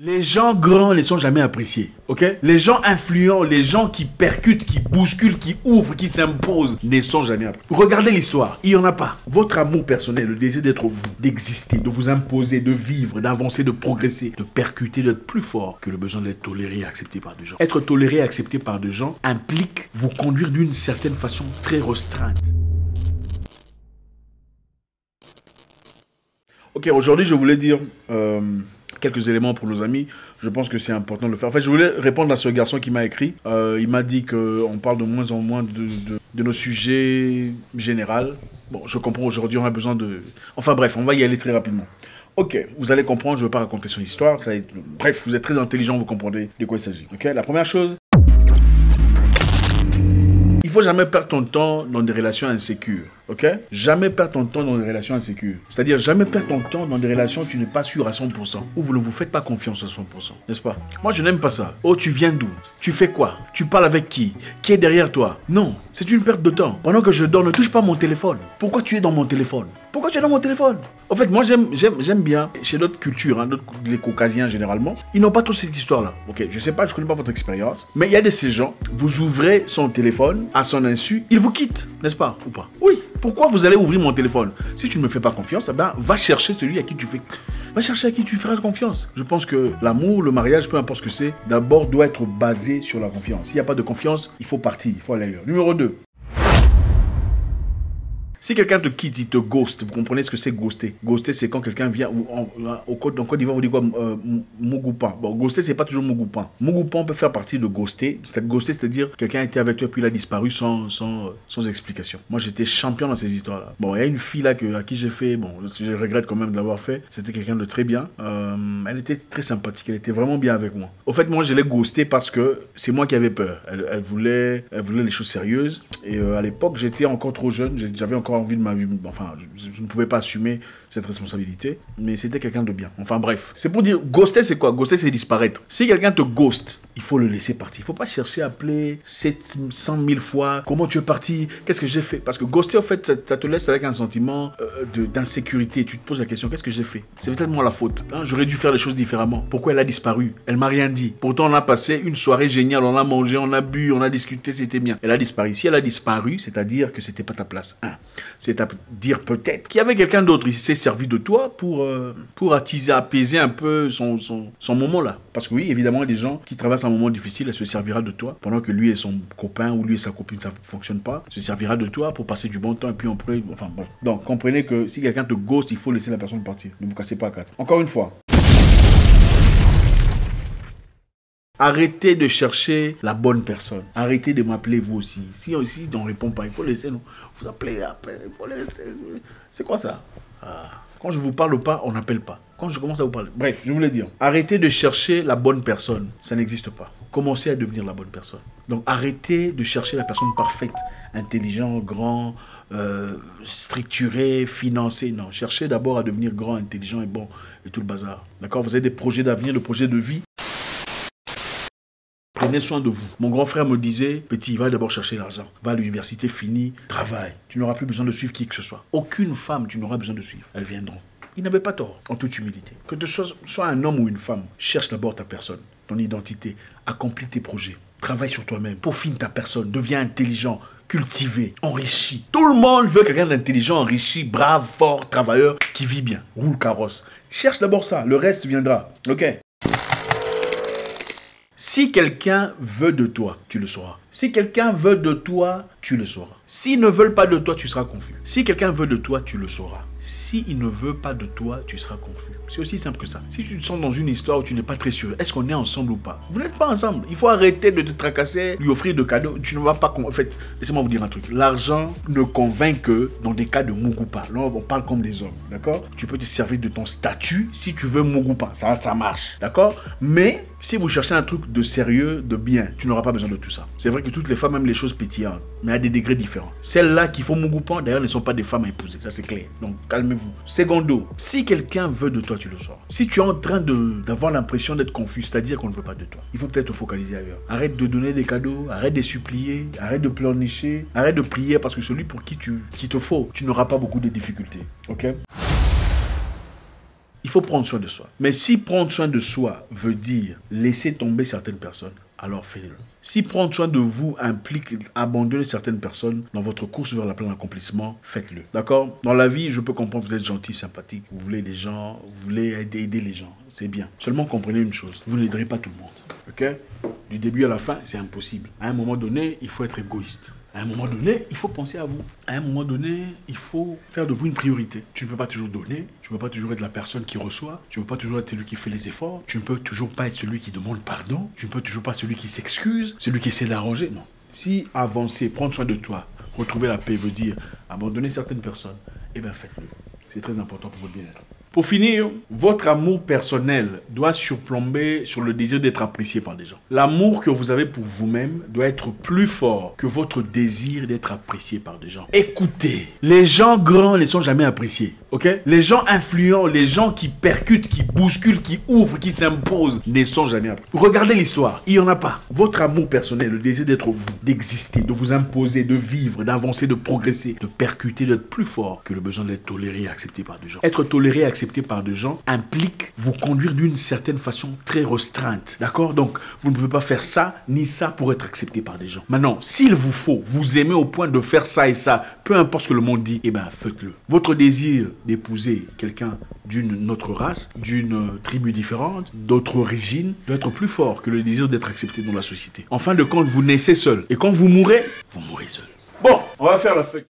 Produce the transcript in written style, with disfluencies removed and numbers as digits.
Les gens grands ne sont jamais appréciés, ok? Les gens influents, les gens qui percutent, qui bousculent, qui ouvrent, qui s'imposent, ne sont jamais appréciés. Regardez l'histoire, il n'y en a pas. Votre amour personnel, le désir d'être vous, d'exister, de vous imposer, de vivre, d'avancer, de progresser, de percuter, d'être plus fort que le besoin d'être toléré et accepté par des gens. Être toléré et accepté par des gens implique vous conduire d'une certaine façon très restreinte. Ok, aujourd'hui je voulais dire quelques éléments pour nos amis. Je pense que c'est important de le faire. En fait, je voulais répondre à ce garçon qui m'a écrit. Il m'a dit qu'on parle de moins en moins de nos sujets généraux. Bon, je comprends, aujourd'hui on a besoin de... Enfin bref, on va y aller très rapidement. Ok, vous allez comprendre, je ne vais pas raconter son histoire. Bref, vous êtes très intelligent, vous comprendrez de quoi il s'agit. Ok, la première chose... Il faut jamais perdre ton temps dans des relations insécures, ok? Jamais perdre ton temps dans des relations insécures. C'est-à-dire jamais perdre ton temps dans des relations où tu n'es pas sûr à 100%, où vous ne vous faites pas confiance à 100%, n'est-ce pas? Moi, je n'aime pas ça. Oh, tu viens d'où? Tu fais quoi? Tu parles avec qui? Qui est derrière toi? Non, c'est une perte de temps. Pendant que je dors, ne touche pas mon téléphone. Pourquoi tu es dans mon téléphone? Pourquoi tu es dans mon téléphone? En fait, moi, j'aime bien, chez d'autres cultures, hein, les caucasiens généralement, ils n'ont pas trop cette histoire-là. Ok, je sais pas, je connais pas votre expérience, mais il y a de ces gens, vous ouvrez son téléphone, à son insu, il vous quitte, n'est-ce pas? Ou pas? Oui. Pourquoi vous allez ouvrir mon téléphone? Si tu ne me fais pas confiance, eh ben, va chercher celui à qui tu fais... Va chercher à qui tu feras confiance. Je pense que l'amour, le mariage, peu importe ce que c'est, d'abord doit être basé sur la confiance. S'il n'y a pas de confiance, il faut partir, il faut aller ailleurs. Numéro 2. Si quelqu'un te quitte, il te ghost, vous comprenez ce que c'est ghoster? Ghoster, c'est quand quelqu'un vient, en Côte d'Ivoire, vous dites quoi? Mogoupan. Bon, ghoster, c'est pas toujours Mogoupan. Mogoupan peut faire partie de ghoster. Ghoster, c'est-à-dire quelqu'un était avec toi puis il a disparu sans explication. Moi, j'étais champion dans ces histoires-là. Bon, il y a une fille là à qui j'ai fait, bon, je regrette quand même de l'avoir fait. C'était quelqu'un de très bien. Elle était très sympathique, elle était vraiment bien avec moi. Au fait, moi, je l'ai ghosté parce que c'est moi qui avais peur. Elle voulait les choses sérieuses. Et à l'époque, j'étais encore trop jeune, j'avais encore envie de ma vie, enfin, je ne pouvais pas assumer cette responsabilité, mais c'était quelqu'un de bien. Enfin bref, c'est pour dire, ghoster c'est quoi? Ghoster c'est disparaître. Si quelqu'un te ghost, il faut le laisser partir. Il ne faut pas chercher à appeler 700 000 fois, comment tu es parti, qu'est-ce que j'ai fait? Parce que ghoster en fait, ça te laisse avec un sentiment d'insécurité. Tu te poses la question, qu'est-ce que j'ai fait? C'est peut-être moi la faute. Hein? J'aurais dû faire les choses différemment. Pourquoi elle a disparu? Elle m'a rien dit. Pourtant on a passé une soirée géniale, on a mangé, on a bu, on a discuté, c'était bien. Elle a disparu. Si elle a disparu, c'est-à-dire que c'était pas ta place. C'est-à-dire peut-être qu'il y avait quelqu'un d'autre. Il s'est servi de toi pour attiser, apaiser un peu son moment là. Parce que oui, évidemment, il y a des gens qui traversent un moment difficile, elle se servira de toi. Pendant que lui et son copain ou lui et sa copine, ça ne fonctionne pas, se servira de toi pour passer du bon temps et puis on pourrait... Enfin bon. Donc comprenez que si quelqu'un te ghost, il faut laisser la personne partir. Ne vous cassez pas à quatre. Encore une fois. Arrêtez de chercher la bonne personne. Arrêtez de m'appeler vous aussi. Si aussi on ne répond pas, il faut laisser, non. Vous appelez après, il faut laisser. C'est quoi ça? Quand je ne vous parle pas, on n'appelle pas. Quand je commence à vous parler. Bref, je voulais dire, arrêtez de chercher la bonne personne. Ça n'existe pas. Commencez à devenir la bonne personne. Donc arrêtez de chercher la personne parfaite, intelligent, grand, structuré, financé. Non, cherchez d'abord à devenir grand, intelligent et bon et tout le bazar. D'accord? Vous avez des projets d'avenir, des projets de vie. Prenez soin de vous. Mon grand frère me disait, petit, va d'abord chercher l'argent. Va à l'université, finis, travaille. Tu n'auras plus besoin de suivre qui que ce soit. Aucune femme, tu n'auras besoin de suivre. Elles viendront. Il n'avait pas tort, en toute humilité. Que tu sois un homme ou une femme, cherche d'abord ta personne, ton identité, accomplis tes projets, travaille sur toi-même, peaufine ta personne, deviens intelligent, cultivé, enrichi. Tout le monde veut quelqu'un d'intelligent, enrichi, brave, fort, travailleur, qui vit bien, roule carrosse. Cherche d'abord ça, le reste viendra. Ok? Si quelqu'un veut de toi, tu le sauras. Si quelqu'un veut de toi, tu le sauras. S'ils ne veulent pas de toi, tu seras confus. Si quelqu'un veut de toi, tu le sauras. S'il ne veut pas de toi, tu seras confus. C'est aussi simple que ça. Si tu te sens dans une histoire où tu n'es pas très sûr, est-ce qu'on est ensemble ou pas? Vous n'êtes pas ensemble. Il faut arrêter de te tracasser, lui offrir de cadeaux. Tu ne vas pas... En fait, laissez-moi vous dire un truc. L'argent ne convainc que dans des cas de Mogoupa. Là, on parle comme des hommes, d'accord? Tu peux te servir de ton statut si tu veux Mogoupa. Ça marche, d'accord? Mais si vous cherchez un truc de sérieux, de bien, tu n'auras pas besoin de tout ça. C'est vrai que toutes les femmes aiment les choses pétillantes, mais à des degrés différents. Celles-là qui font Mogoupa, d'ailleurs, ne sont pas des femmes à épouser. Ça, c'est clair. Donc, calmez-vous. Secondo, si quelqu'un veut de toi, tu le sauras. Si tu es en train d'avoir l'impression d'être confus, c'est-à-dire qu'on ne veut pas de toi, il faut peut-être te focaliser ailleurs. Arrête de donner des cadeaux, arrête de supplier, arrête de pleurnicher, arrête de prier parce que celui pour qui te faut, tu n'auras pas beaucoup de difficultés. Ok? Il Il faut prendre soin de soi. Mais si prendre soin de soi veut dire laisser tomber certaines personnes, alors faites-le. Si prendre soin de vous implique abandonner certaines personnes dans votre course vers la plein accomplissement, faites-le. D'accord? Dans la vie, je peux comprendre que vous êtes gentil, sympathique, vous voulez les gens, vous voulez aider les gens. C'est bien. Seulement comprenez une chose, vous n'aiderez pas tout le monde. Ok? Du début à la fin, c'est impossible. À un moment donné, il faut être égoïste. À un moment donné, il faut penser à vous. À un moment donné, il faut faire de vous une priorité. Tu ne peux pas toujours donner, tu ne peux pas toujours être la personne qui reçoit, tu ne peux pas toujours être celui qui fait les efforts, tu ne peux toujours pas être celui qui demande pardon, tu ne peux toujours pas être celui qui s'excuse, celui qui essaie d'arranger. Non. Si avancer, prendre soin de toi, retrouver la paix veut dire abandonner certaines personnes, eh bien faites-le. C'est très important pour votre bien-être. Pour finir, votre amour personnel doit surplomber sur le désir d'être apprécié par des gens. L'amour que vous avez pour vous-même doit être plus fort que votre désir d'être apprécié par des gens. Écoutez, les gens grands ne sont jamais appréciés, ok? Les gens influents, les gens qui percutent, qui bousculent, qui ouvrent, qui s'imposent, ne sont jamais appréciés. Regardez l'histoire, il n'y en a pas. Votre amour personnel, le désir d'être vous, d'exister, de vous imposer, de vivre, d'avancer, de progresser, de percuter, d'être plus fort que le besoin d'être toléré et accepté par des gens. Être toléré et accepté par des gens implique vous conduire d'une certaine façon très restreinte. D'accord? Donc, vous ne pouvez pas faire ça ni ça pour être accepté par des gens. Maintenant, s'il vous faut vous aimer au point de faire ça et ça, peu importe ce que le monde dit, eh bien, faites-le. Votre désir d'épouser quelqu'un d'une autre race, d'une tribu différente, d'autre origine, doit être plus fort que le désir d'être accepté dans la société. En fin de compte, vous naissez seul. Et quand vous mourrez seul. Bon, on va faire la feuille.